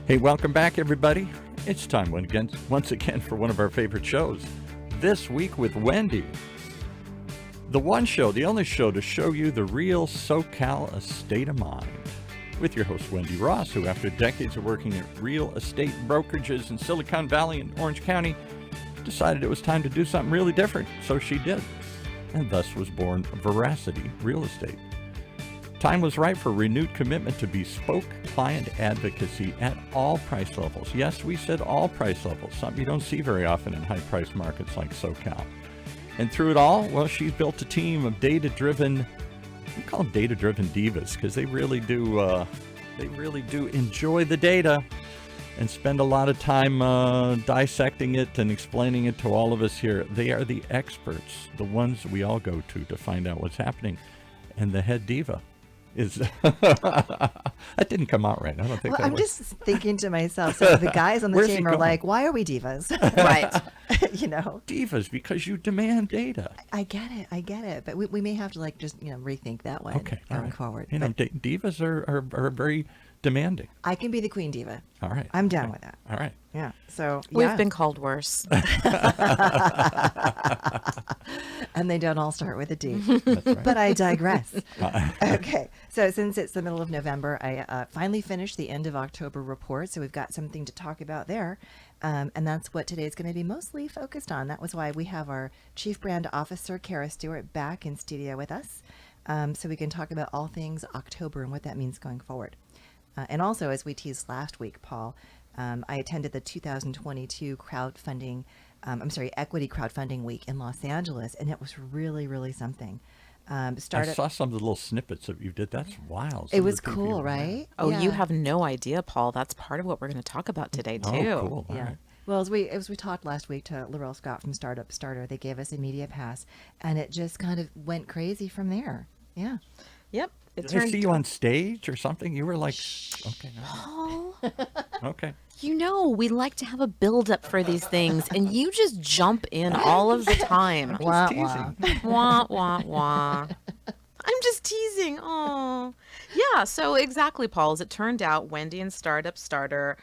Hey, welcome back, everybody. It's time once again for one of our favorite shows. This week with Wendy. The one show, the only show to show you the real SoCal estate of mind. With your host, Wendy Ross, who after decades of working at real estate brokerages in Silicon Valley and Orange County, decided it was time to do something really different. So she did. And thus was born Veracity Real Estate. Time was right for renewed commitment to bespoke client advocacy at all price levels. Yes, we said all price levels, something you don't see very often in high-priced markets like SoCal. And through it all, well, she's built a team of data-driven, we call them data-driven divas, because they really do enjoy the data and spend a lot of time dissecting it and explaining it to all of us here. They are the experts, the ones we all go to find out what's happening. And the head diva is that didn't come out right. I don't think well, that I'm was. just thinking to myself, so the guys on the team are like, why are we divas? Right. Divas because you demand data. I get it. But we may have to rethink that one going forward. Divas are very demanding. I can be the queen diva. All right. I'm down with that. All right. Yeah. So we've been called worse. And they don't all start with a D. That's right. But I digress. Okay. So since it's the middle of November, I finally finished the end of October report. So we've got something to talk about there. And that's what today is going to be mostly focused on. That was why we have our Chief Brand Officer, Kara Stewart, back in studio with us. So we can talk about all things October and what that means going forward. And also, as we teased last week, Paul, I attended the 2022 Equity Crowdfunding Week in Los Angeles, and it was really, really something. I saw some of the little snippets that you did. That's wild. It was cool, right? Oh, yeah. You have no idea, Paul. That's part of what we're going to talk about today, too. Oh, cool. All yeah. right. Well, as we talked last week to Laurel Scott from Startup Starter, they gave us a media pass, and it just kind of went crazy from there. Yeah. Yep. Did I see you on stage or something? You were like, okay. Paul. Okay. You know, we like to have a build-up for these things, and you just jump in all of the time. Wah, teasing. Wah, wah, wah. I'm just teasing. Oh, yeah. So exactly, Paul. As it turned out, Wendy and Startup Starter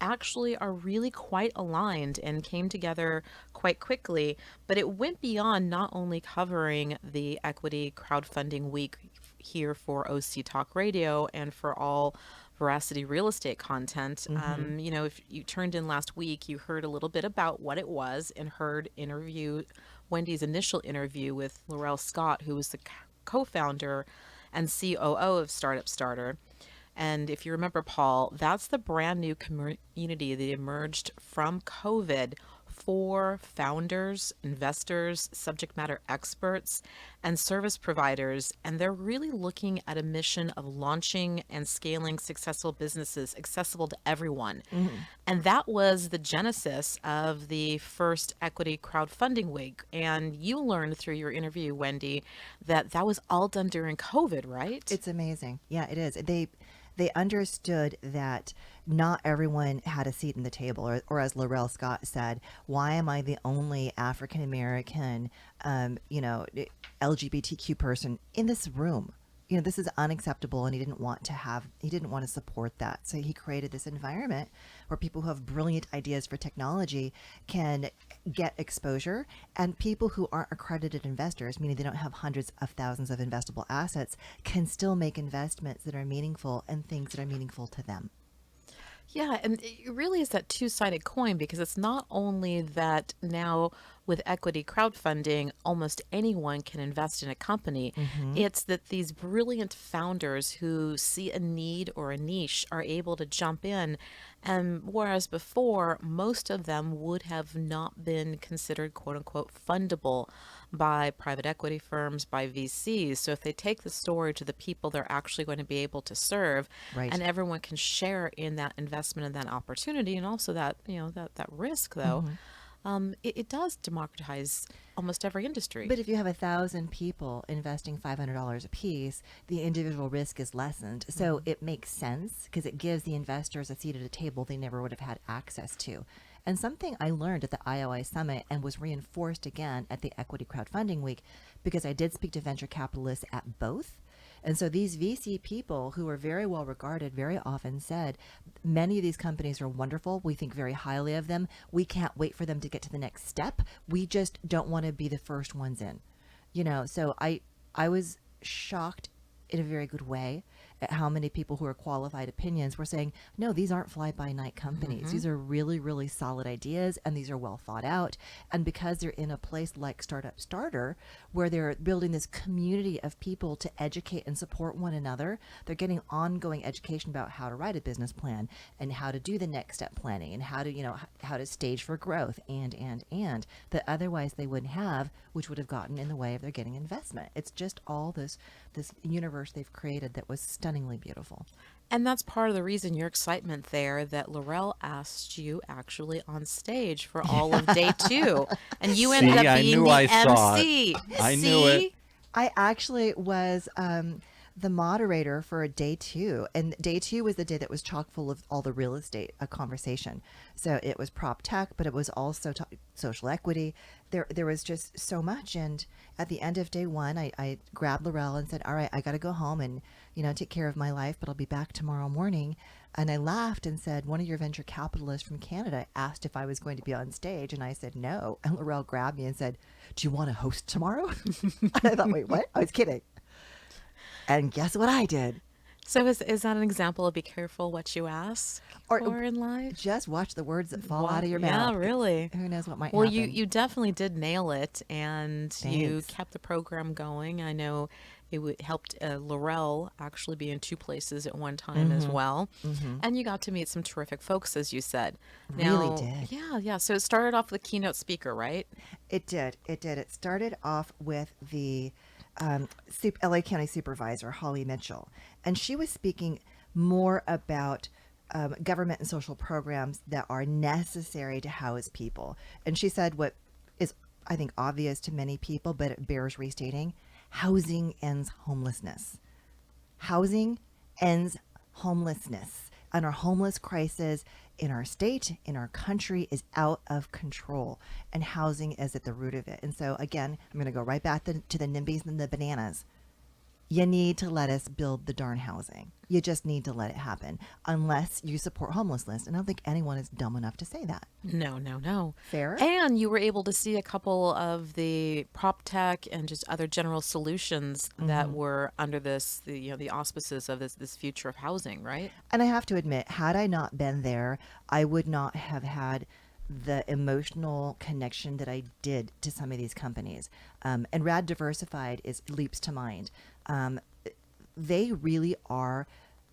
actually are really quite aligned and came together quite quickly. But it went beyond not only covering the Equity Crowdfunding Week here for OC Talk Radio and for all Veracity Real Estate content. Mm-hmm. If you turned in last week, you heard a little bit about what it was and heard Wendy's initial interview with Laurel Scott, who was the co-founder and COO of Startup Starter. And if you remember, Paul, that's the brand new community that emerged from COVID for founders, investors, subject matter experts, and service providers. And they're really looking at a mission of launching and scaling successful businesses accessible to everyone. Mm-hmm. And that was the genesis of the first Equity Crowdfunding Week. And you learned through your interview, Wendy, that was all done during COVID, right? It's amazing. Yeah, it is. They understood that not everyone had a seat in the table, or as Laurel Scott said, why am I the only African American, LGBTQ person in this room? This is unacceptable, and he didn't want to support that. So he created this environment where people who have brilliant ideas for technology can get exposure, and people who aren't accredited investors, meaning they don't have hundreds of thousands of investable assets, can still make investments that are meaningful and things that are meaningful to them. Yeah, and it really is that two-sided coin, because it's not only that now with equity crowdfunding, almost anyone can invest in a company. Mm-hmm. It's that these brilliant founders who see a need or a niche are able to jump in. And whereas before, most of them would have not been considered, quote unquote, fundable by private equity firms, by VCs. So if they take the story to the people they're actually going to be able to serve, right, and everyone can share in that investment and that opportunity, and also that, that risk, though, it does democratize almost every industry. But if you have 1,000 people investing $500 a piece, the individual risk is lessened. So it makes sense because it gives the investors a seat at a table they never would have had access to. And something I learned at the IOI Summit and was reinforced again at the Equity Crowdfunding Week, because I did speak to venture capitalists at both, And so these VC people who are very well regarded very often said, many of these companies are wonderful. We think very highly of them. We can't wait for them to get to the next step. We just don't want to be the first ones in. So I was shocked in a very good way at how many people who are qualified opinions were saying, no, these aren't fly-by-night companies. These are really, really solid ideas, and these are well thought out. And because they're in a place like Startup Starter, where they're building this community of people to educate and support one another, they're getting ongoing education about how to write a business plan and how to do the next step planning and how to, how to stage for growth and that otherwise they wouldn't have, which would have gotten in the way of their getting investment. It's just all this universe they've created that was stunningly beautiful. And that's part of the reason your excitement there, that Laurel asked you actually on stage for all of day 2. And you ended up being the MC. I knew it. I actually was the moderator for day 2, and day 2 was the day that was chock full of all the real estate conversation. So it was prop tech, but it was also social equity. There was just so much. And at the end of day 1, I grabbed Laurel and said, all right, I got to go home and take care of my life, but I'll be back tomorrow morning. And I laughed and said, one of your venture capitalists from Canada asked if I was going to be on stage, and I said no. And Laurel grabbed me and said, do you want to host tomorrow? And I thought, wait, what? I was kidding. And guess what I did? So is that an example of be careful what you ask for in life? Just watch the words that fall out of your mouth. Yeah, really. Who knows what might Well, happen. you definitely did nail it, and you Thanks. kept the program going. I know it helped Laurel actually be in 2 places at one time as well. And you got to meet some terrific folks, as you said. Really did. Yeah. So it started off with a keynote speaker, right? It did. It started off with the LA County Supervisor, Holly Mitchell. And she was speaking more about government and social programs that are necessary to house people. And she said what is, I think, obvious to many people, but it bears restating: housing ends homelessness. Housing ends homelessness. And our homeless crisis in our state, in our country, is out of control. And housing is at the root of it. And so, again, I'm going to go right back to the NIMBYs and the bananas. You need to let us build the darn housing. You just need to let it happen, unless you support homelessness. And I don't think anyone is dumb enough to say that. No. Fair? And you were able to see a couple of the prop tech and just other general solutions that were under the auspices of this future of housing, right? And I have to admit, had I not been there, I would not have had the emotional connection that I did to some of these companies. And Rad Diversified leaps to mind. They really are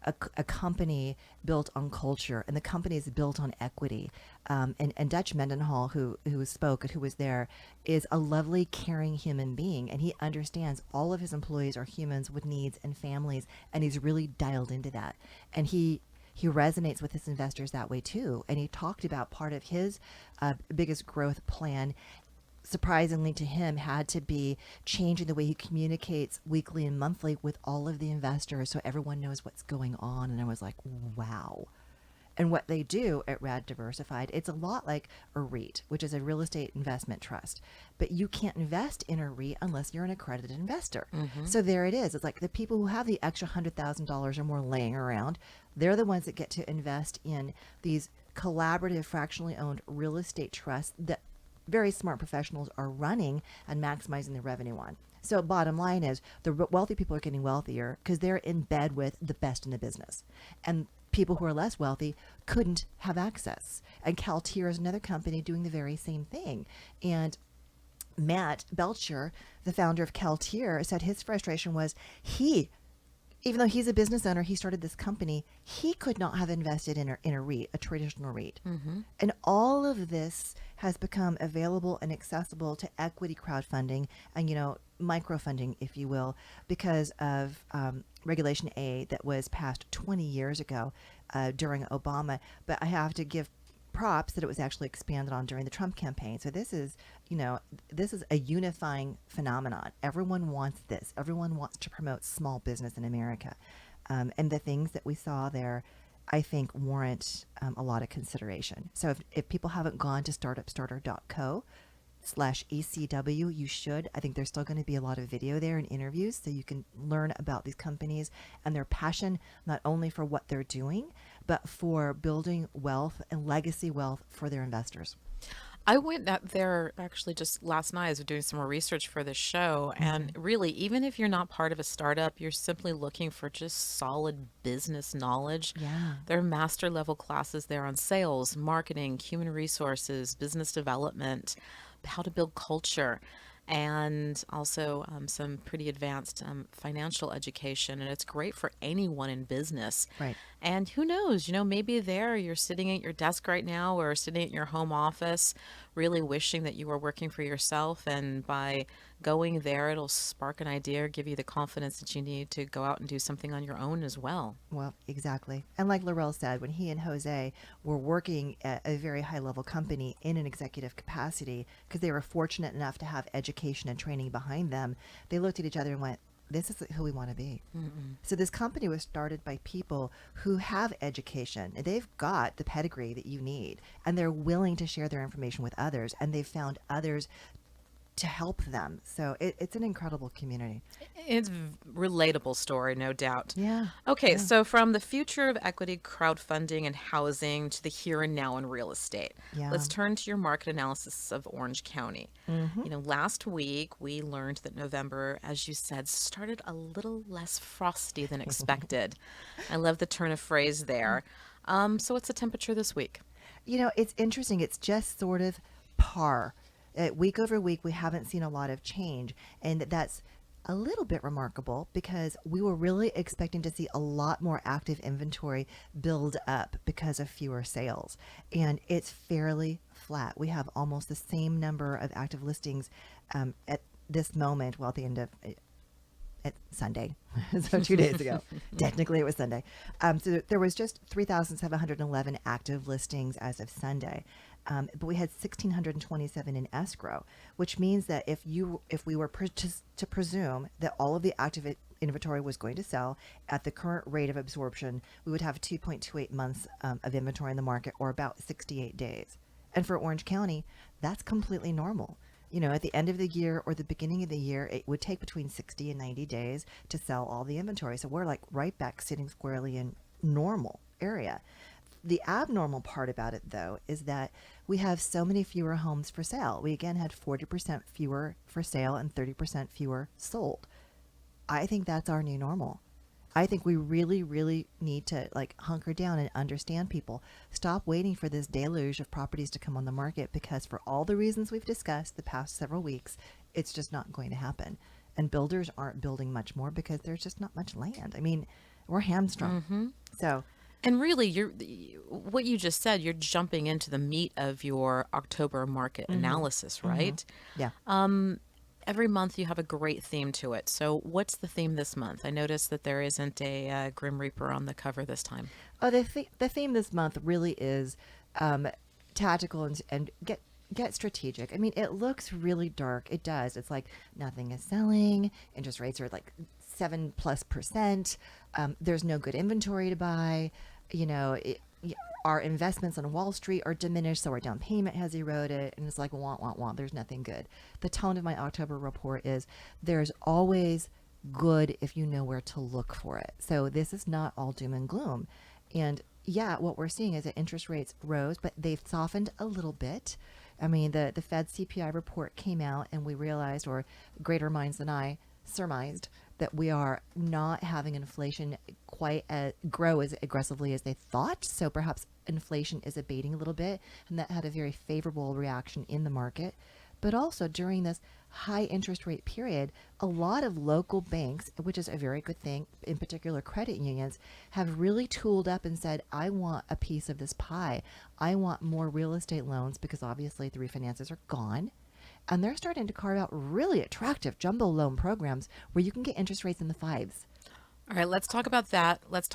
a company built on culture, and the company is built on equity. And Dutch Mendenhall, who spoke and who was there, is a lovely, caring human being, and he understands all of his employees are humans with needs and families, and he's really dialed into that. And he resonates with his investors that way too. And he talked about part of his biggest growth plan, surprisingly to him, had to be changing the way he communicates weekly and monthly with all of the investors so everyone knows what's going on. And I was like, wow. And what they do at Rad Diversified, it's a lot like a REIT, which is a real estate investment trust. But you can't invest in a REIT unless you're an accredited investor. So there it is. It's like the people who have the extra $100,000 or more laying around, they're the ones that get to invest in these collaborative, fractionally owned real estate trusts that very smart professionals are running and maximizing the revenue on. So bottom line is the wealthy people are getting wealthier because they're in bed with the best in the business. And people who are less wealthy couldn't have access. And Caltier is another company doing the very same thing. And Matt Belcher, the founder of Caltier, said his frustration was even though he's a business owner, he started this company, he could not have invested in a REIT, a traditional REIT. And all of this has become available and accessible to equity crowdfunding and, microfunding, if you will, because of Regulation A that was passed 20 years ago during Obama. But I have to give props that it was actually expanded on during the Trump campaign. So this is a unifying phenomenon. Everyone wants this. Everyone wants to promote small business in America. And the things that we saw there, I think, warrant a lot of consideration. So if people haven't gone to startupstarter.co, WENDY.com/ECW. You should. I think there's still going to be a lot of video there and interviews so you can learn about these companies and their passion, not only for what they're doing, but for building wealth and legacy wealth for their investors. I went out there actually just last night as we're doing some more research for this show. And really, even if you're not part of a startup, you're simply looking for just solid business knowledge. Yeah. There are master level classes there on sales, marketing, human resources, business development, how to build culture, and also some pretty advanced financial education. And it's great for anyone in business. Right. And who knows, maybe there you're sitting at your desk right now or sitting at your home office, really wishing that you were working for yourself. And by going there, it'll spark an idea or give you the confidence that you need to go out and do something on your own as well. Well, exactly. And like Laurel said, when he and Jose were working at a very high level company in an executive capacity, because they were fortunate enough to have education and training behind them, they looked at each other and went, this is who we want to be. So this company was started by people who have education. They've got the pedigree that you need, and they're willing to share their information with others, and they've found others to help them. So it's an incredible community. It's a relatable story, no doubt. Yeah. Okay, so from the future of equity crowdfunding and housing to the here and now in real estate, Yeah. let's turn to your market analysis of Orange County. Last week we learned that November, as you said, started a little less frosty than expected. I love the turn of phrase there. So what's the temperature this week? It's interesting. It's just sort of par. Week over week, we haven't seen a lot of change. And that's a little bit remarkable because we were really expecting to see a lot more active inventory build up because of fewer sales. And it's fairly flat. We have almost the same number of active listings at this moment, well, at the end of at Sunday, so 2 days ago. Technically, it was Sunday. So there was just 3,711 active listings as of Sunday. But we had 1,627 in escrow, which means that if we were to presume that all of the active inventory was going to sell at the current rate of absorption, we would have 2.28 months of inventory in the market, or about 68 days. And for Orange County, that's completely normal. At the end of the year or the beginning of the year, it would take between 60 and 90 days to sell all the inventory. So we're like right back sitting squarely in normal area. The abnormal part about it, though, is that we have so many fewer homes for sale. We again had 40% fewer for sale and 30% fewer sold. I think that's our new normal. I think we really, really need to hunker down and understand people. Stop waiting for this deluge of properties to come on the market, because for all the reasons we've discussed the past several weeks, it's just not going to happen. And builders aren't building much more because there's just not much land. I mean, we're hamstrung. So, and really, what you just said, you're jumping into the meat of your October market analysis, right? yeah. Every month you have a great theme to it. So what's the theme this month? I noticed that there isn't a Grim Reaper on the cover this time. Oh, the theme this month really is tactical and get strategic. I mean, it looks really dark. It does. It's like nothing is selling. Interest rates are like 7+%. There's no good inventory to buy. Our investments on Wall Street are diminished, so our down payment has eroded, and it's like want. There's nothing good. The tone of my October report is there's always good if you know where to look for it. So this is not all doom and gloom. And yeah, what we're seeing is that interest rates rose, but they've softened a little bit. I mean, the Fed CPI report came out, and we realized, or greater minds than I surmised, that we are not having inflation quite grow as aggressively as they thought. So perhaps inflation is abating a little bit, and that had a very favorable reaction in the market. But also during this high interest rate period, a lot of local banks, which is a very good thing, in particular credit unions, have really tooled up and said, I want a piece of this pie. I want more real estate loans, because obviously the refinances are gone. And they're starting to carve out really attractive jumbo loan programs where you can get interest rates in the 5s. All right, let's talk about that. Let's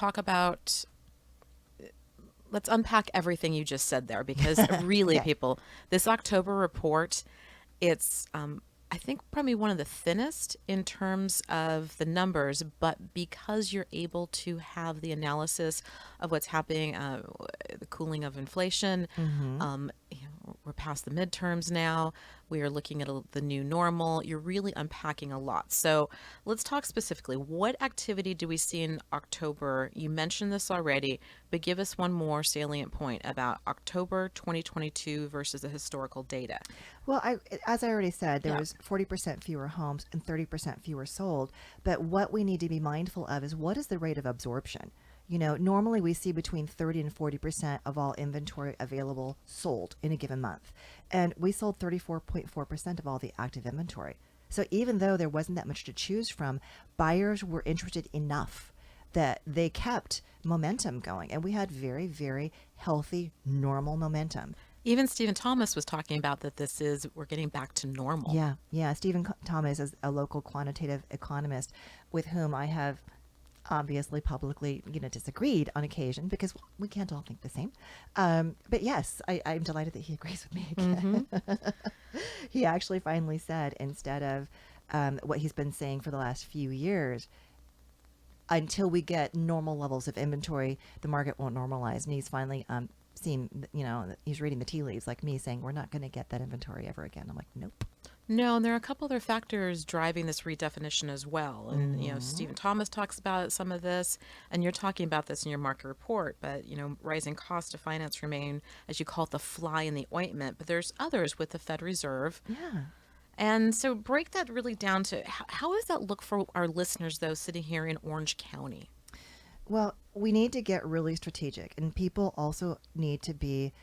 unpack everything you just said there, because really, Okay. people, this October report, it's, I think, probably one of the thinnest in terms of the numbers, but because you're able to have the analysis of what's happening, the cooling of inflation, we're past the midterms now. We are looking at the new normal. You're really unpacking a lot. So let's talk specifically. What activity do we see in October? You mentioned this already, but give us one more salient point about October 2022 versus the historical data. Well, as I already said, there Yeah. was 40% fewer homes and 30% fewer sold. But what we need to be mindful of is what is the rate of absorption? Normally we see between 30 and 40% of all inventory available sold in a given month. And we sold 34.4% of all the active inventory. So even though there wasn't that much to choose from, buyers were interested enough that they kept momentum going. And we had very, very healthy, normal momentum. Even Stephen Thomas was talking about that we're getting back to normal. Yeah. Stephen Thomas is a local quantitative economist with whom I have obviously publicly disagreed on occasion because we can't all think the same, but yes, I'm delighted that he agrees with me again. He actually finally said, instead of what he's been saying for the last few years, until we get normal levels of inventory, the market won't normalize. And he's finally seen, he's reading the tea leaves like me, saying we're not going to get that inventory ever again. I'm like, nope. No, and there are a couple other factors driving this redefinition as well. And, Stephen Thomas talks about some of this, and you're talking about this in your market report, but, rising cost of finance remain, as you call it, the fly in the ointment. But there's others with the Fed Reserve. Yeah. And so break that really down to how does that look for our listeners, though, sitting here in Orange County? Well, we need to get really strategic, and people also need to be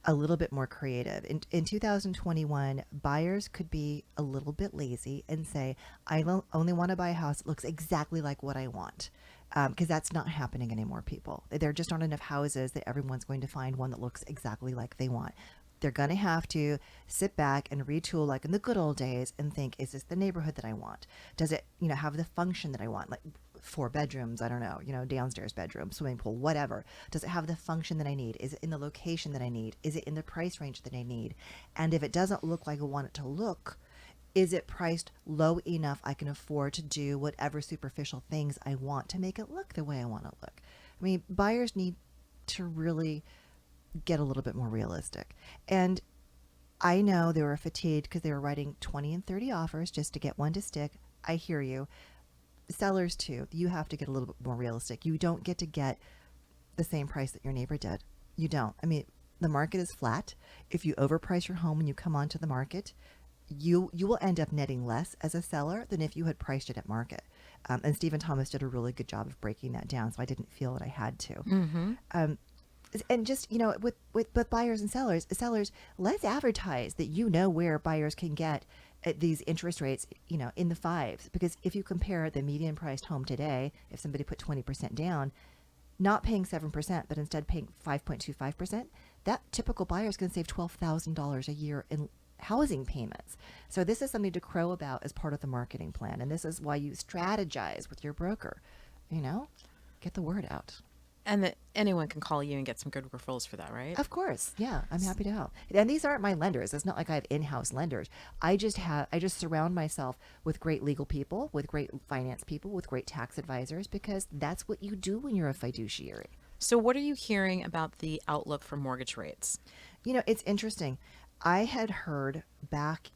a little bit more creative. In 2021, buyers could be a little bit lazy and say, only want to buy a house that looks exactly like what I want. Because that's not happening anymore, people. There just aren't enough houses that everyone's going to find one that looks exactly like they want. They're going to have to sit back and retool like in the good old days and think, is this the neighborhood that I want? Does it, have the function that I want? Like 4 bedrooms, I don't know, downstairs bedroom, swimming pool, whatever. Does it have the function that I need? Is it in the location that I need? Is it in the price range that I need? And if it doesn't look like I want it to look, is it priced low enough I can afford to do whatever superficial things I want to make it look the way I want to look? I mean, buyers need to really get a little bit more realistic. And I know they were fatigued because they were writing 20 and 30 offers just to get one to stick. I hear you. Sellers too, you have to get a little bit more realistic. You don't get to get the same price that your neighbor did. You don't. I mean, the market is flat. If you overprice your home when you come onto the market, you will end up netting less as a seller than if you had priced it at market. And Stephen Thomas did a really good job of breaking that down, so I didn't feel that I had to. And just, with buyers and sellers, let's advertise that where buyers can get at these interest rates, in the 5s. Because if you compare the median priced home today, if somebody put 20% down, not paying 7%, but instead paying 5.25%, that typical buyer is going to save $12,000 a year in housing payments. So this is something to crow about as part of the marketing plan. And this is why you strategize with your broker, get the word out. And that anyone can call you and get some good referrals for that, right? Of course. Yeah, I'm happy to help. And these aren't my lenders. It's not like I have in-house lenders. I just surround myself with great legal people, with great finance people, with great tax advisors, because that's what you do when you're a fiduciary. So what are you hearing about the outlook for mortgage rates? It's interesting. I had heard back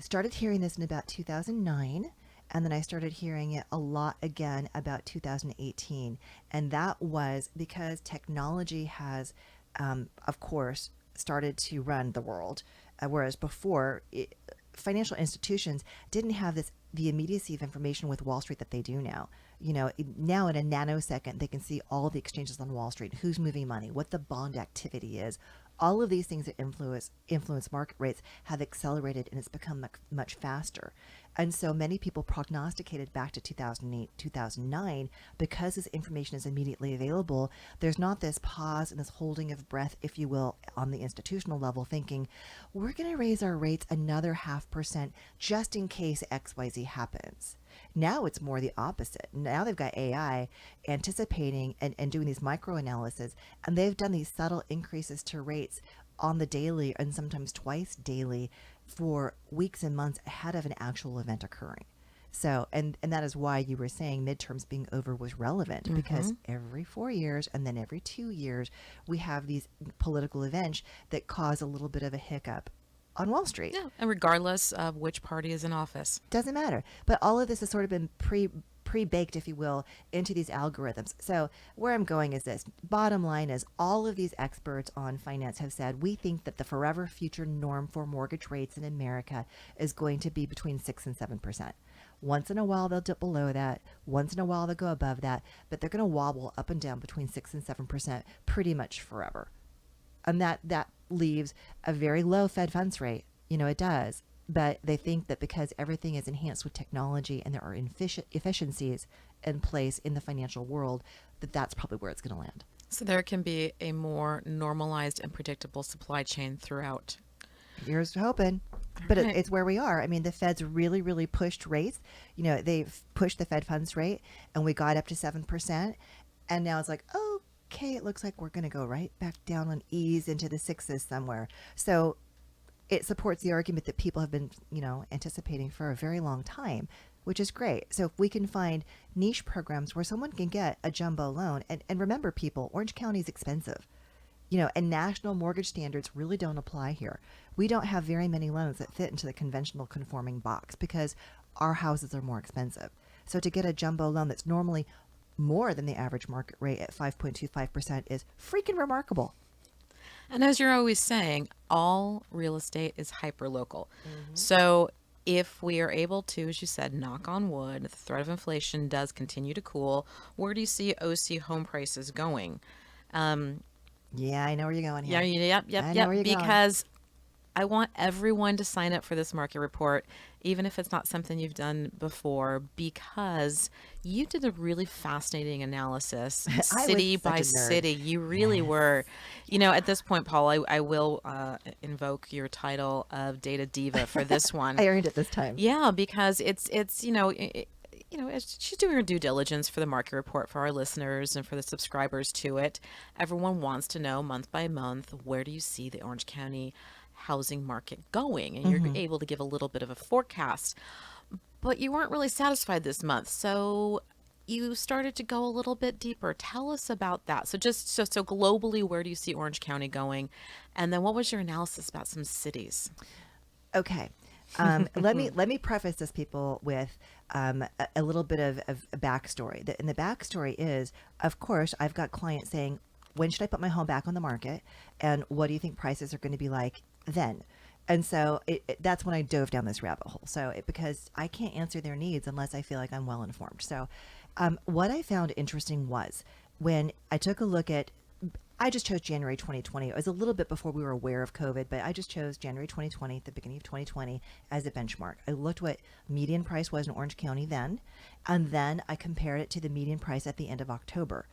started hearing this in about 2009. And then I started hearing it a lot again about 2018. And that was because technology has, of course, started to run the world. Whereas before, financial institutions didn't have the immediacy of information with Wall Street that they do now. Now in a nanosecond, they can see all the exchanges on Wall Street, who's moving money, what the bond activity is. All of these things that influence market rates have accelerated, and it's become much faster. And so many people prognosticated back to 2008, 2009, because this information is immediately available, there's not this pause and this holding of breath, if you will, on the institutional level, thinking, we're going to raise our rates another 0.5% just in case XYZ happens. Now it's more the opposite. Now they've got AI anticipating and doing these micro-analysis, and they've done these subtle increases to rates on the daily and sometimes twice daily for weeks and months ahead of an actual event occurring. So, and that is why you were saying midterms being over was relevant, because every 4 years and then every 2 years, we have these political events that cause a little bit of a hiccup on Wall Street. Yeah, and regardless of which party is in office. Doesn't matter. But all of this has sort of been pre-baked, if you will, into these algorithms. So where I'm going is this. Bottom line is all of these experts on finance have said, we think that the forever future norm for mortgage rates in America is going to be between 6 and 7%. Once in a while, they'll dip below that. Once in a while, they'll go above that. But they're going to wobble up and down between 6 and 7% pretty much forever. And that leaves a very low Fed funds rate. It does. But they think that because everything is enhanced with technology and there are efficiencies in place in the financial world, that's probably where it's going to land. So there can be a more normalized and predictable supply chain throughout. Here's hoping. But Right. it's where we are. I mean, the Fed's really, really pushed rates. They've pushed the Fed funds rate, and we got up to 7%. And now it's like, okay, it looks like we're going to go right back down on ease into the sixes somewhere. So it supports the argument that people have been, anticipating for a very long time, which is great. So if we can find niche programs where someone can get a jumbo loan, and remember, people, Orange County is expensive, and national mortgage standards really don't apply here. We don't have very many loans that fit into the conventional conforming box because our houses are more expensive. So to get a jumbo loan that's normally more than the average market rate at 5.25% is freaking remarkable. And as you're always saying, all real estate is hyper-local. So if we are able to, as you said, knock on wood, the threat of inflation does continue to cool, where do you see OC home prices going? Yeah, I know where you're going here. Yep. I know where you're going. Because I want everyone to sign up for this market report, even if it's not something you've done before, because you did a really fascinating analysis, city was such by a nerd. city. You really were. At this point, Paul, I will invoke your title of data diva for this one. I earned it this time. Yeah, because it's she's doing her due diligence for the market report for our listeners and for the subscribers to it. Everyone wants to know month by month, where do you see the Orange County housing market going? And you're able to give a little bit of a forecast. But you weren't really satisfied this month, so you started to go a little bit deeper. Tell us about that. So so globally, where do you see Orange County going? And then what was your analysis about some cities? Okay. Let me preface this, people, with a little bit of a backstory. And the backstory is, of course, I've got clients saying, when should I put my home back on the market? And what do you think prices are going to be like then? And so that's when I dove down this rabbit hole. Because I can't answer their needs unless I feel like I'm well informed. So what I found interesting was when I took a look at, I just chose January 2020. It was a little bit before we were aware of COVID, but I just chose January 2020, the beginning of 2020, as a benchmark. I looked what median price was in Orange County then, and then I compared it to the median price at the end of October.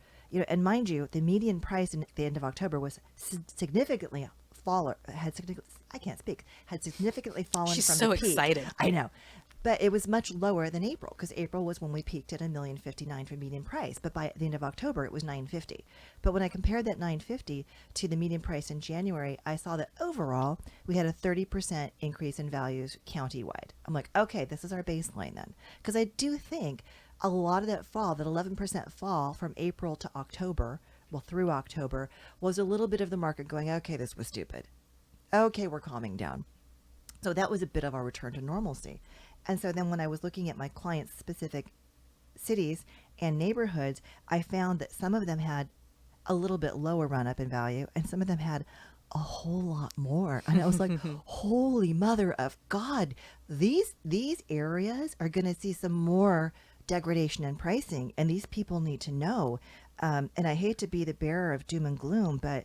And mind you, the median price at the end of October was significantly had significantly fallen She's from so the peak. excited. I know. But it was much lower than April, because April was when we peaked at $1,059,000 for median price. But by the end of October, it was $950,000. But when I compared that $950,000 to the median price in January, I saw that overall we had a 30% increase in values countywide. I'm like, okay, this is our baseline then, because I do think a lot of that fall, that 11% fall from April to October, well, through October, was a little bit of the market going, okay, this was stupid. Okay, we're calming down. So that was a bit of our return to normalcy. And so then when I was looking at my clients' specific cities and neighborhoods, I found that some of them had a little bit lower run up in value and some of them had a whole lot more. And I was like, holy mother of God, these areas are going to see some more degradation in pricing, and these people need to know. And I hate to be the bearer of doom and gloom, but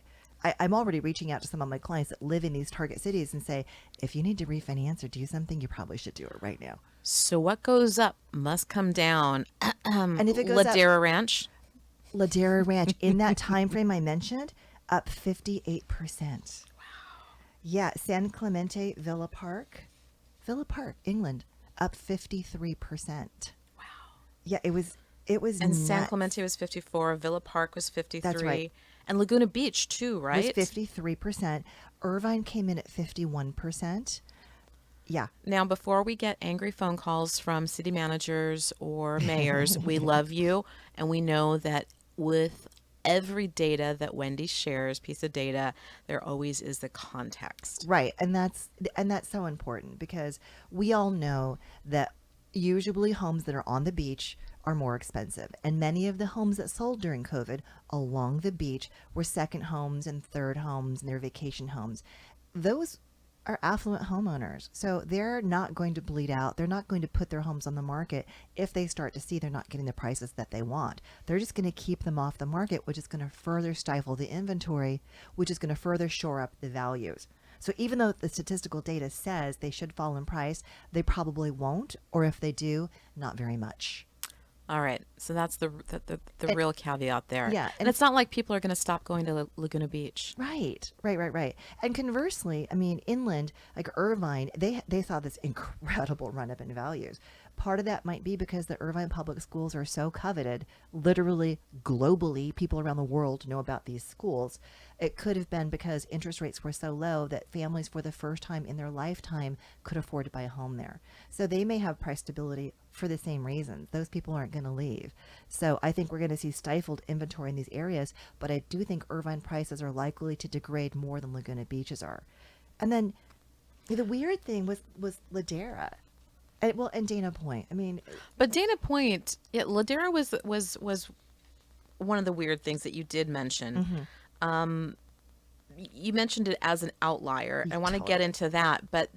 I'm already reaching out to some of my clients that live in these target cities and say, if you need to refinance or do something, you probably should do it right now. So what goes up must come down. And if it goes Ladera Ranch. Ladera Ranch, in that time frame I mentioned, up 58%. Wow. Yeah, San Clemente Villa Park, England, up 53%. Wow. Yeah, it was And San nuts. Clemente was 54, Villa Park was 53. That's right. And Laguna Beach too, right? Was 53%. Irvine came in at 51%. Yeah. Now, before we get angry phone calls from city managers or mayors, we love you, and we know that with every data that Wendy shares, piece of data, there always is the context. Right. And that's so important because we all know that usually homes that are on the beach are more expensive. And many of the homes that sold during COVID along the beach were second homes and third homes and their vacation homes. Those are affluent homeowners. So they're not going to bleed out. They're not going to put their homes on the market if they start to see they're not getting the prices that they want. They're just going to keep them off the market, which is going to further stifle the inventory, which is going to further shore up the values. So even though the statistical data says they should fall in price, they probably won't, or if they do, not very much. All right, so that's the And- real caveat there. Yeah, and it's not like people are going to stop going to Laguna Beach. Right. And conversely, I mean, inland, like Irvine, they saw this incredible run up in values. Part of that might be because the Irvine public schools are so coveted, literally globally, people around the world know about these schools. It could have been because interest rates were so low that families for the first time in their lifetime could afford to buy a home there. So they may have price stability for the same reasons. Those people aren't going to leave. So I think we're going to see stifled inventory in these areas, but I do think Irvine prices are likely to degrade more than Laguna Beaches are. And then the weird thing was Ladera. And Dana Point. I mean, But Dana Point, Ladera was one of the weird things that you did mention. You mentioned it as an outlier. I want to get Totally. into that, but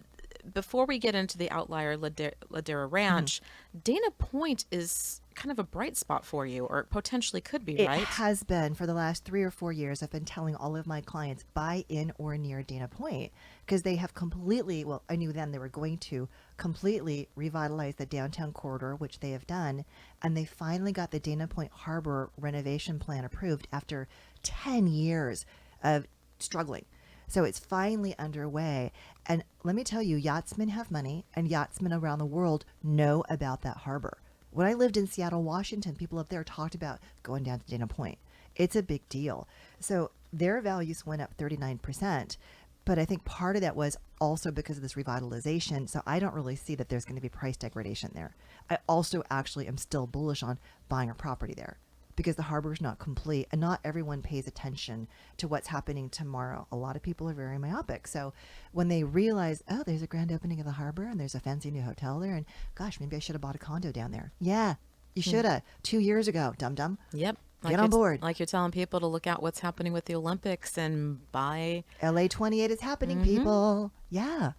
before we get into the outlier Ladera Ranch, Dana Point is kind of a bright spot for you, or potentially could be, it right? has been for the last 3 or 4 years. I've been telling all of my clients buy in or near Dana Point because they have completely, well, I knew then they were going to completely revitalize the downtown corridor, which they have done. And they finally got the Dana Point Harbor renovation plan approved after 10 years of struggling. So it's finally underway. And let me tell you, yachtsmen have money, and yachtsmen around the world know about that harbor. When I lived in Seattle, Washington, people up there talked about going down to Dana Point. It's a big deal. So their values went up 39%. But I think part of that was also because of this revitalization. So I don't really see that there's going to be price degradation there. I also actually am still bullish on buying a property there because the harbor is not complete and not everyone pays attention to what's happening tomorrow. A lot of people are very myopic. So when they realize, oh, there's a grand opening of the harbor and there's a fancy new hotel there, and gosh, maybe I should have bought a condo down there. Yeah, you should have 2 years ago, dum-dum. Yep. Get on board. Like you're telling people to look out what's happening with the Olympics and buy. LA 28 is happening, people. Yeah.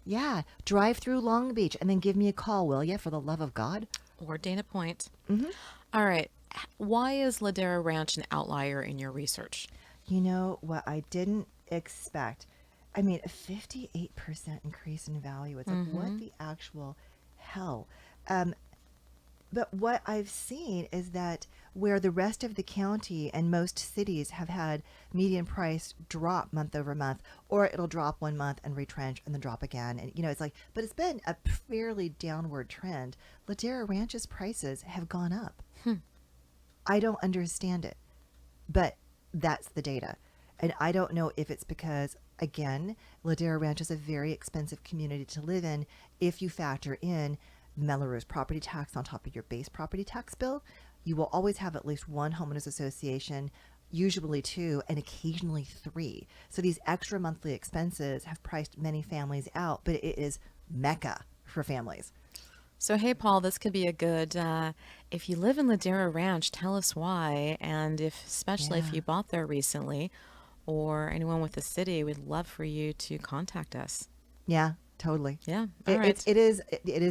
Yeah. Drive through Long Beach and then give me a call, will you, for the love of God? Or Dana Point. All right. Why is Ladera Ranch an outlier in your research? You know what I didn't expect? I mean, a 58% increase in value. It's like, what the actual hell? But what I've seen is that where the rest of the county and most cities have had median price drop month over month, or it'll drop 1 month and retrench and then drop again. And, it's like, but it's been a fairly downward trend. Ladera Ranch's prices have gone up. I don't understand it, but that's the data. And I don't know if it's because, again, Ladera Ranch is a very expensive community to live in if you factor in Melrose property tax on top of your base property tax bill. You will always have at least one homeowners association, usually 2, and occasionally 3. So these extra monthly expenses have priced many families out, but it is mecca for families. So, hey, Paul, this could be a good, if you live in Ladera Ranch, tell us why. And especially if Yeah. you bought there recently or anyone with the city, we'd love for you to contact us. Yeah, totally. Yeah. All right. It is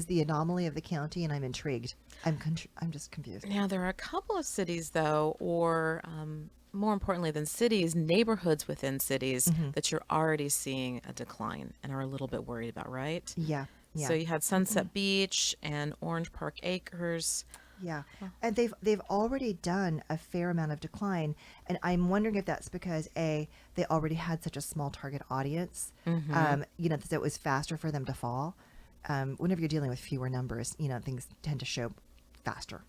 the anomaly of the county, and I'm intrigued. I'm just confused. Now, there are a couple of cities, though, or more importantly than cities, neighborhoods within cities that you're already seeing a decline and are a little bit worried about, right? Yeah, yeah. So you had Sunset Beach and Orange Park Acres. Yeah, and they've already done a fair amount of decline, and I'm wondering if that's because they already had such a small target audience, that it was faster for them to fall. Whenever you're dealing with fewer numbers, things tend to show faster.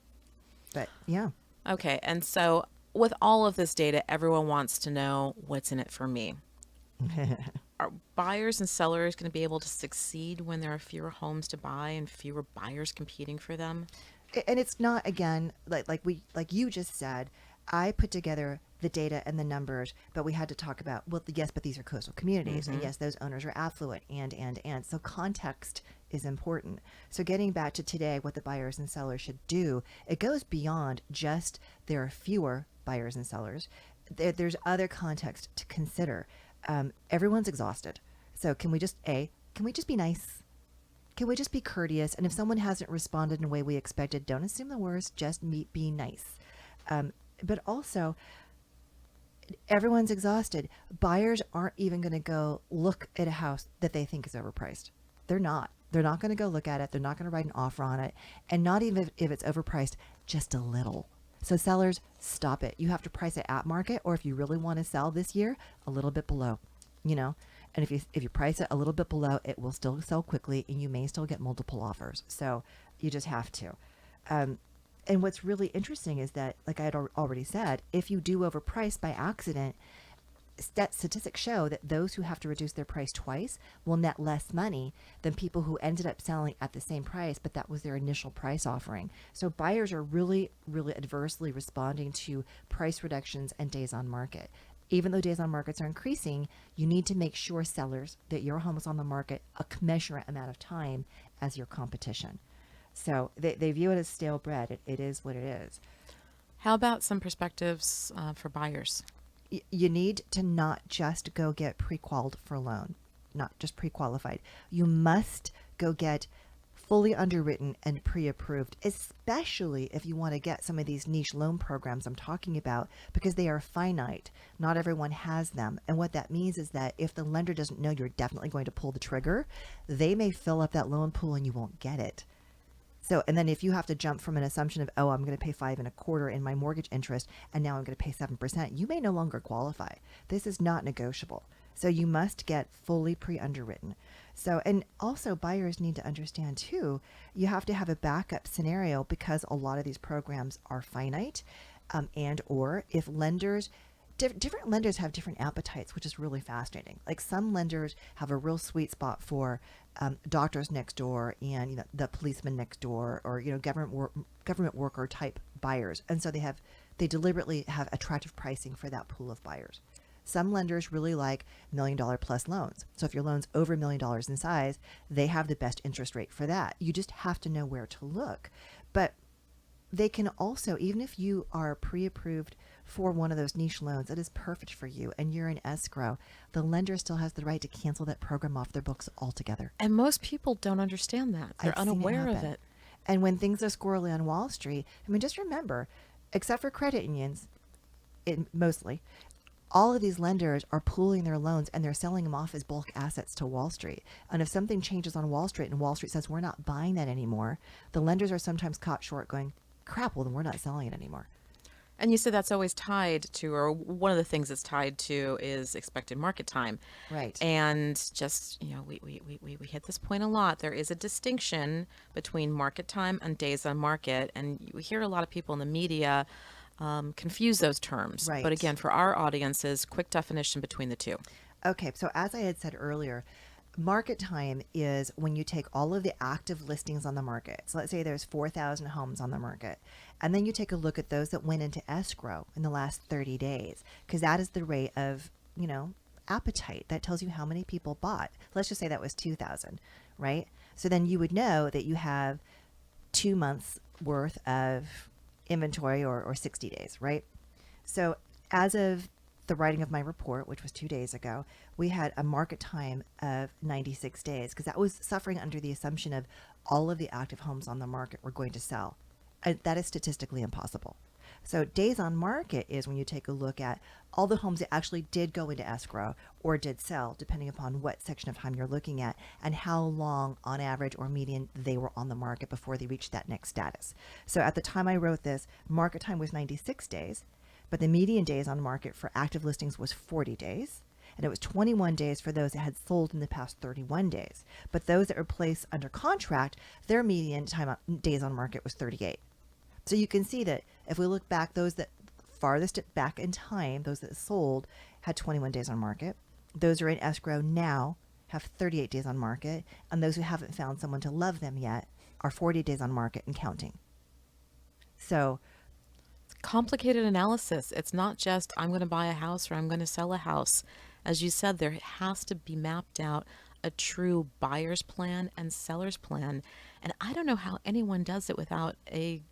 But yeah, Okay, and so with all of this data, everyone wants to know what's in it for me. buyers and sellers going to be able to succeed when there are fewer homes to buy and fewer buyers competing for them? And it's not, again, like you just said, I put together the data and the numbers, but we had to talk about, well, yes, but these are coastal communities, and yes, those owners are affluent, and so context is important. So getting back to today, what the buyers and sellers should do, it goes beyond just there are fewer buyers and sellers. There's other context to consider. Everyone's exhausted, so can we just be nice? Can we just be courteous? And if someone hasn't responded in a way we expected, don't assume the worst, just be nice. But also, everyone's exhausted. Buyers aren't even going to go look at a house that they think is overpriced. They're not. They're not going to go look at it. They're not going to write an offer on it. And not even if it's overpriced, just a little. So sellers, stop it. You have to price it at market, or if you really want to sell this year, a little bit below, And if you price it a little bit below, it will still sell quickly, and you may still get multiple offers. So you just have to. And what's really interesting is that, like I had already said, if you do overprice by accident, statistics show that those who have to reduce their price twice will net less money than people who ended up selling at the same price, but that was their initial price offering. So buyers are really, really adversely responding to price reductions and days on market. Even though days on markets are increasing, you need to make sure, sellers, that your home is on the market a commensurate amount of time as your competition. So they view it as stale bread. It is what it is. How about some perspectives for buyers? You need to not just go get pre-qualified for a loan, not just pre-qualified. You must go get fully underwritten and pre-approved, especially if you want to get some of these niche loan programs I'm talking about, because they are finite. Not everyone has them. And what that means is that if the lender doesn't know you're definitely going to pull the trigger, they may fill up that loan pool and you won't get it. So, and then if you have to jump from an assumption of, I'm going to pay 5.25% in my mortgage interest, and now I'm going to pay 7%, you may no longer qualify. This is not negotiable. So you must get fully pre-underwritten. So, and also buyers need to understand too, you have to have a backup scenario, because a lot of these programs are finite, and or if lenders, different lenders have different appetites, which is really fascinating. Like some lenders have a real sweet spot for doctors next door and the policeman next door, or government worker type buyers, and so they deliberately have attractive pricing for that pool of buyers. Some lenders really like $1 million plus loans. So if your loan's over $1 million in size, they have the best interest rate for that. You just have to know where to look. But they can also, even if you are pre-approved for one of those niche loans that is perfect for you and you're in escrow, the lender still has the right to cancel that program off their books altogether. And most people don't understand that. They're unaware of it. And when things are squirrely on Wall Street, just remember, except for credit unions, mostly, all of these lenders are pooling their loans and they're selling them off as bulk assets to Wall Street. And if something changes on Wall Street and Wall Street says we're not buying that anymore, the lenders are sometimes caught short going, crap, well then we're not selling it anymore. And you said that's always tied to, or one of the things it's tied to is expected market time. Right. And just, we hit this point a lot. There is a distinction between market time and days on market. And you hear a lot of people in the media confuse those terms. Right. But again, for our audiences, quick definition between the two. Okay, so as I had said earlier, market time is when you take all of the active listings on the market. So let's say there's 4,000 homes on the market. And then you take a look at those that went into escrow in the last 30 days, because that is the rate of, appetite. That tells you how many people bought. Let's just say that was 2,000, right? So then you would know that you have 2 months worth of inventory or 60 days, right? So as of the writing of my report, which was 2 days ago, we had a market time of 96 days, because that was suffering under the assumption of all of the active homes on the market were going to sell. And that is statistically impossible. So days on market is when you take a look at all the homes that actually did go into escrow or did sell, depending upon what section of time you're looking at and how long on average or median they were on the market before they reached that next status. So at the time I wrote this, market time was 96 days, but the median days on market for active listings was 40 days. And it was 21 days for those that had sold in the past 31 days. But those that were placed under contract, their median days on market was 38. So you can see that if we look back, those that farthest back in time, those that sold had 21 days on market. Those are in escrow now have 38 days on market, and those who haven't found someone to love them yet are 40 days on market and counting. So Complicated analysis. It's not just I'm going to buy a house or I'm going to sell a house. As you said, there has to be mapped out a true buyer's plan and seller's plan. And I don't know how anyone does it without a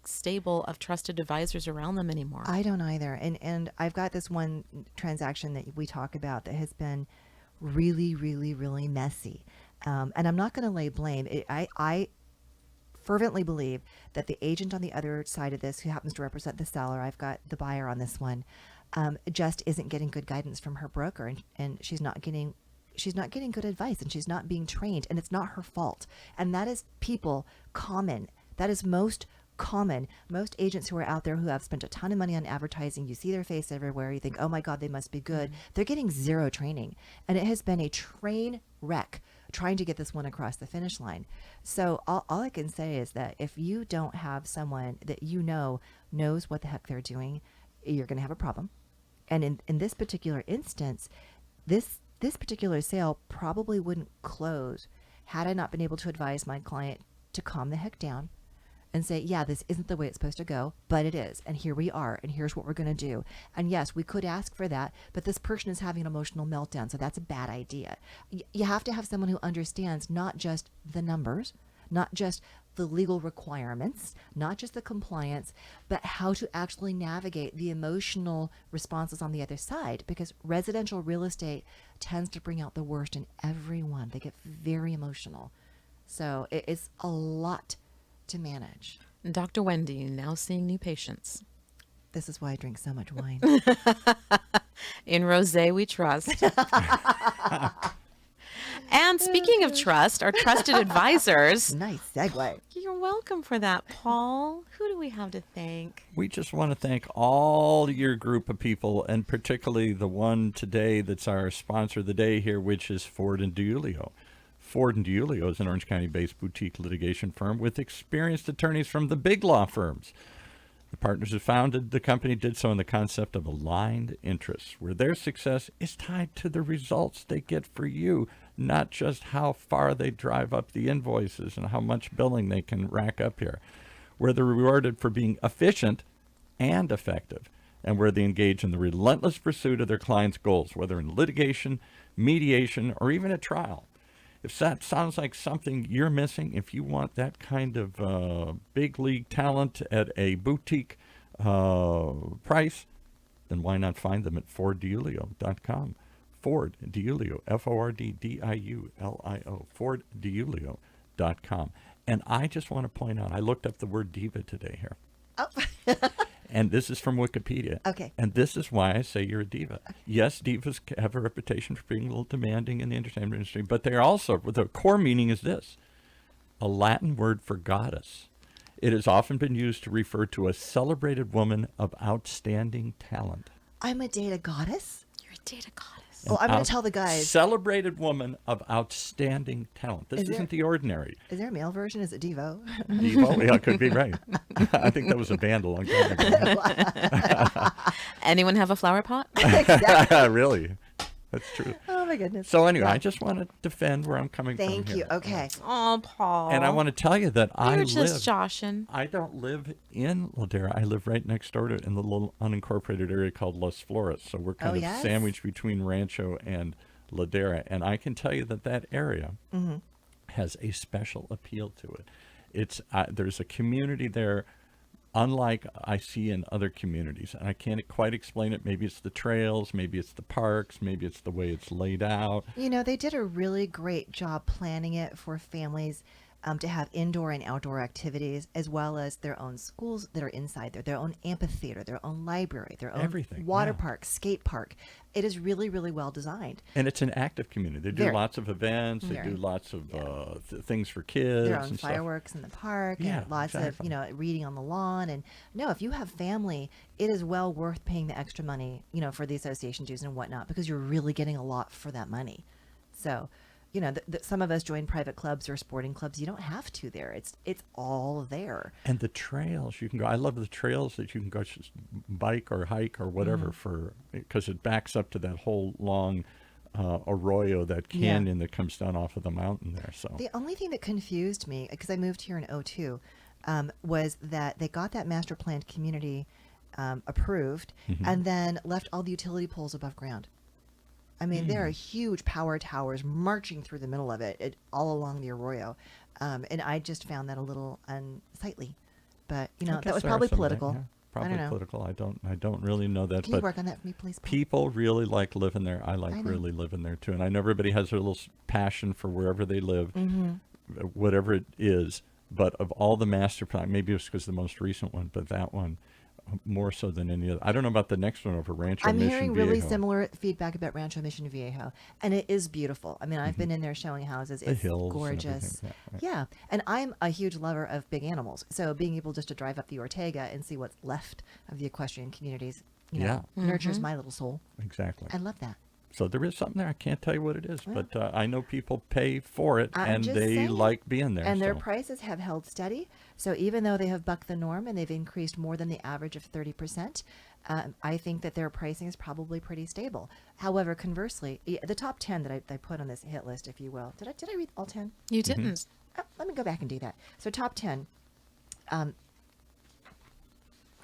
stable of trusted advisors around them anymore. I don't either. And I've got this one transaction that we talk about that has been really, really, really messy. And I'm not going to lay blame. I fervently believe that the agent on the other side of this, who happens to represent the seller, I've got the buyer on this one, just isn't getting good guidance from her broker, and she's not getting good advice, and she's not being trained, and it's not her fault. And that is people common. That is most common. Most agents who are out there who have spent a ton of money on advertising, you see their face everywhere, you think, oh my God, they must be good. They're getting zero training. And it has been a train wreck trying to get this one across the finish line. So all I can say is that if you don't have someone that you know knows what the heck they're doing, you're going to have a problem. And in this particular instance, this particular sale probably wouldn't close had I not been able to advise my client to calm the heck down and say, yeah, this isn't the way it's supposed to go, but it is. And here we are, and here's what we're going to do. And yes, we could ask for that, but this person is having an emotional meltdown, so that's a bad idea. You have to have someone who understands not just the numbers, not just the legal requirements, not just the compliance, but how to actually navigate the emotional responses on the other side, because residential real estate tends to bring out the worst in everyone. They get very emotional. So it's a lot to manage. Dr. Wendy, now seeing new patients. This is why I drink so much wine. In rosé we trust. And speaking of trust, our trusted advisors. Nice segue. You're welcome for that, Paul. Who do we have to thank? We just want to thank all your group of people, and particularly the one today that's our sponsor of the day here, which is Ford and DiUlio. Ford and DiUlio is an Orange County-based boutique litigation firm with experienced attorneys from the big law firms. The partners who founded the company did so in the concept of aligned interests, where their success is tied to the results they get for you, not just how far they drive up the invoices and how much billing they can rack up here, where they're rewarded for being efficient and effective, and where they engage in the relentless pursuit of their clients' goals, whether in litigation, mediation, or even a trial. If that sounds like something you're missing, if you want that kind of big league talent at a boutique price, then why not find them at FordDiulio.com. Ford DiUlio, FordDiulio, FordDiulio.com. And I just want to point out, I looked up the word diva today here. Oh. And this is from Wikipedia. Okay. And this is why I say you're a diva. Yes, divas have a reputation for being a little demanding in the entertainment industry, but they're also, the core meaning is this, a Latin word for goddess. It has often been used to refer to a celebrated woman of outstanding talent. I'm a data goddess? You're a data goddess. Well, I'm going to tell the guys. Celebrated woman of outstanding talent. This isn't the ordinary. Is there a male version? Is it Devo? Devo? Yeah, could be right. I think that was a band a long time ago. Anyone have a flower pot? Really? That's true. Oh, my goodness. So anyway, I just want to defend where I'm coming from Thank here. you. Okay. Oh, Paul. And I want to tell you that You're just joshing. I don't live in Ladera. I live right next door to it in the little unincorporated area called Las Flores. So we're kind of sandwiched between Rancho and Ladera. And I can tell you that that area has a special appeal to it. It's there's a community there unlike I see in other communities. And I can't quite explain it. Maybe it's the trails, maybe it's the parks, maybe it's the way it's laid out. You know, they did a really great job planning it for families to have indoor and outdoor activities, as well as their own schools that are inside there, their own amphitheater, their own library, their own water park, skate park. It is really, really well designed. And it's an active community. They do lots of events. They do lots of things for kids. Their own fireworks in the park. And lots of, reading on the lawn. And no, if you have family, it is well worth paying the extra money, for the association dues and whatnot, because you're really getting a lot for that money. So, some of us join private clubs or sporting clubs. You don't have to there. It's all there. And the trails you can go. I love the trails that you can go just bike or hike or whatever because it backs up to that whole long arroyo, that canyon that comes down off of the mountain there. So The only thing that confused me, because I moved here in '02, was that they got that master planned community approved and then left all the utility poles above ground. I mean, there are huge power towers marching through the middle of it all along the arroyo. And I just found that a little unsightly. But, I that guess was there are probably some of that, political. yeah. Probably I don't know. political. I don't really know that. Can you But work on that for me, please, Paul? people really like living there. I like I know. really living there too. And I know everybody has their little passion for wherever they live, whatever it is. But of all the master plan, maybe it's because the most recent one, but that one more so than any other. I don't know about the next one over Rancho I'm Mission hearing really Viejo. similar feedback about Rancho Mission Viejo, and it is beautiful. I mean, I've been in there showing houses. The It's hills and gorgeous. everything, yeah, right. Yeah, and I'm a huge lover of big animals. So being able just to drive up the Ortega and see what's left of the equestrian communities, nurtures my little soul. Exactly. I love that. So there is something there. I can't tell you what it is, but I know people pay for it, I'm and just they saying. like being there. And their so. prices have held steady. So even though they have bucked the norm and they've increased more than the average of 30%, I think that their pricing is probably pretty stable. However, conversely, the top 10 that I put on this hit list, if you will, did I read all 10? You didn't. Oh, let me go back and do that. So top 10.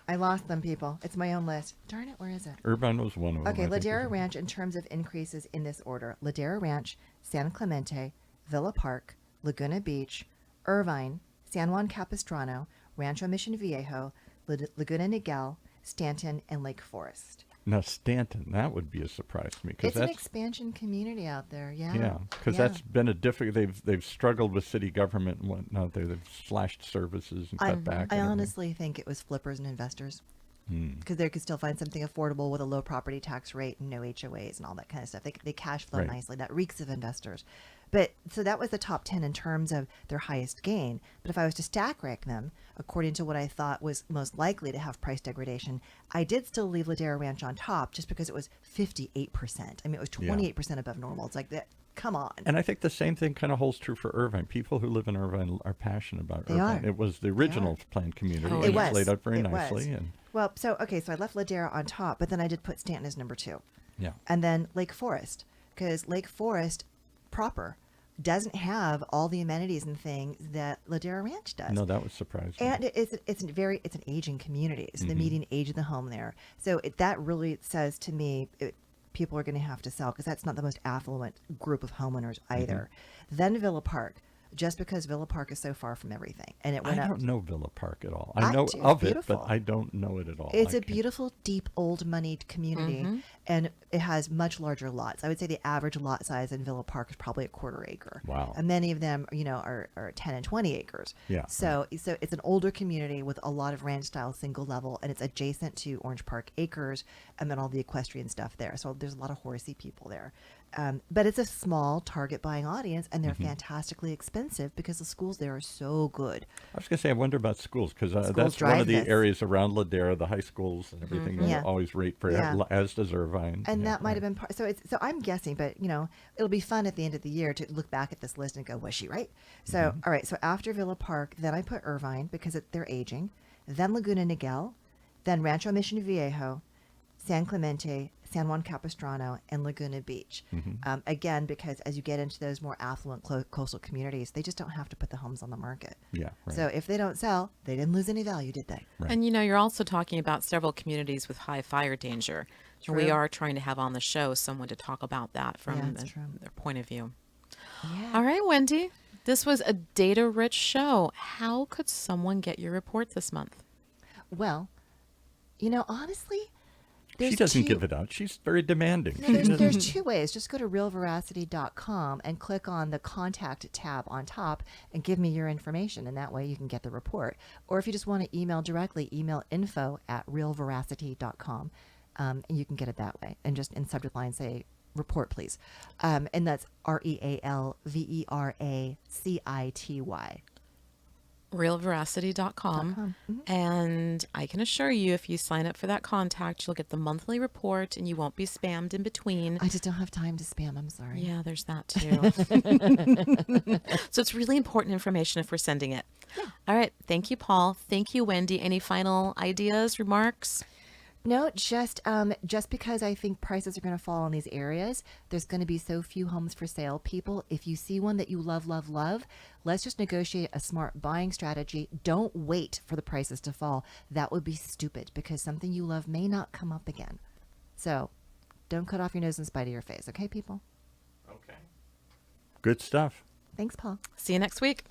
I lost them, people. It's my own list. Darn it, where is it? Irvine was one of them. Okay, I think, Ladera isn't it? Ranch, in terms of increases in this order: Ladera Ranch, San Clemente, Villa Park, Laguna Beach, Irvine, San Juan Capistrano, Rancho Mission Viejo, Laguna Niguel, Stanton, and Lake Forest. Now Stanton, that would be a surprise to me because It's an that's expansion community out there, yeah. yeah, because that's been a difficult. They've struggled with city government and whatnot. They've slashed services and cut back. I and everything. honestly think it was flippers and investors. Hmm. Because they could still find something affordable with a low property tax rate and no HOAs and all that kind of stuff. They cash flow Right. nicely. That reeks of investors. But so that was the top 10 in terms of their highest gain. But if I was to stack rank them according to what I thought was most likely to have price degradation, I did still leave Ladera Ranch on top just because it was 58%. I mean, it was 28% above normal. It's like that. Come on. And I think the same thing kind of holds true for Irvine. People who live in Irvine are passionate about They Irvine. are. It was the original planned community. Oh, and It yes. it's laid out very It was. nicely. And Well, so I left Ladera on top, but then I did put Stanton as number 2. yeah, And then Lake Forest, because Lake Forest proper doesn't have all the amenities and things that Ladera Ranch does. no, that was surprising. And it's an aging community. So the median age of the home there. So that really says to me, people are going to have to sell because that's not the most affluent group of homeowners either. Then Villa Park, just because Villa Park is so far from everything, and it went I up. don't know Villa Park at all. I I know do. It's of it, beautiful. but I don't know it at all. It's I a can't- beautiful, deep, old moneyed community, and it has much larger lots. I would say the average lot size in Villa Park is probably a quarter acre. Wow. And many of them, are 10 and 20 acres. Yeah, So it's an older community with a lot of ranch style single level, and it's adjacent to Orange Park Acres, and then all the equestrian stuff there. So there's a lot of horsey people there. But it's a small target buying audience, and they're fantastically expensive because the schools there are so good. I was going to say, I wonder about schools because that's one drive of the this. areas around Ladera, the high schools and everything. Yeah. Always rate for Yeah. as does Irvine. And Yeah, that might right. have been part. So I'm guessing, but it'll be fun at the end of the year to look back at this list and go, was she right? So all right. So after Villa Park, then I put Irvine because they're aging, then Laguna Niguel, then Rancho Mission Viejo, San Clemente, San Juan Capistrano, and Laguna Beach. Again, because as you get into those more affluent coastal communities, they just don't have to put the homes on the market. Yeah, right. So if they don't sell, they didn't lose any value, did they? Right. And you're also talking about several communities with high fire danger. And we True. are trying to have on the show someone to talk about that from Yeah, that's true. their point of view. Yeah. All right, Wendy, this was a data-rich show. How could someone get your report this month? Well, honestly, She there's doesn't two- give it out. She's very demanding. No, She there's, doesn't- there's two ways. Just go to realveracity.com and click on the contact tab on top and give me your information. And that way you can get the report. Or if you just want to email directly, email info@realveracity.com. And you can get it that way. And just in subject line say, report, please. And that's REALVERACITY. realveracity.com. And I can assure you, if you sign up for that contact, you'll get the monthly report and you won't be spammed in between. I just don't have time to spam. I'm sorry. Yeah, there's that too. So it's really important information if we're sending it. All right. Thank you, Paul. Thank you, Wendy. Any final ideas, remarks? No, just because I think prices are going to fall in these areas, there's going to be so few homes for sale. People, if you see one that you love, love, love, let's just negotiate a smart buying strategy. Don't wait for the prices to fall. That would be stupid because something you love may not come up again. So don't cut off your nose in spite of your face, okay, people? Okay. Good stuff. Thanks, Paul. See you next week.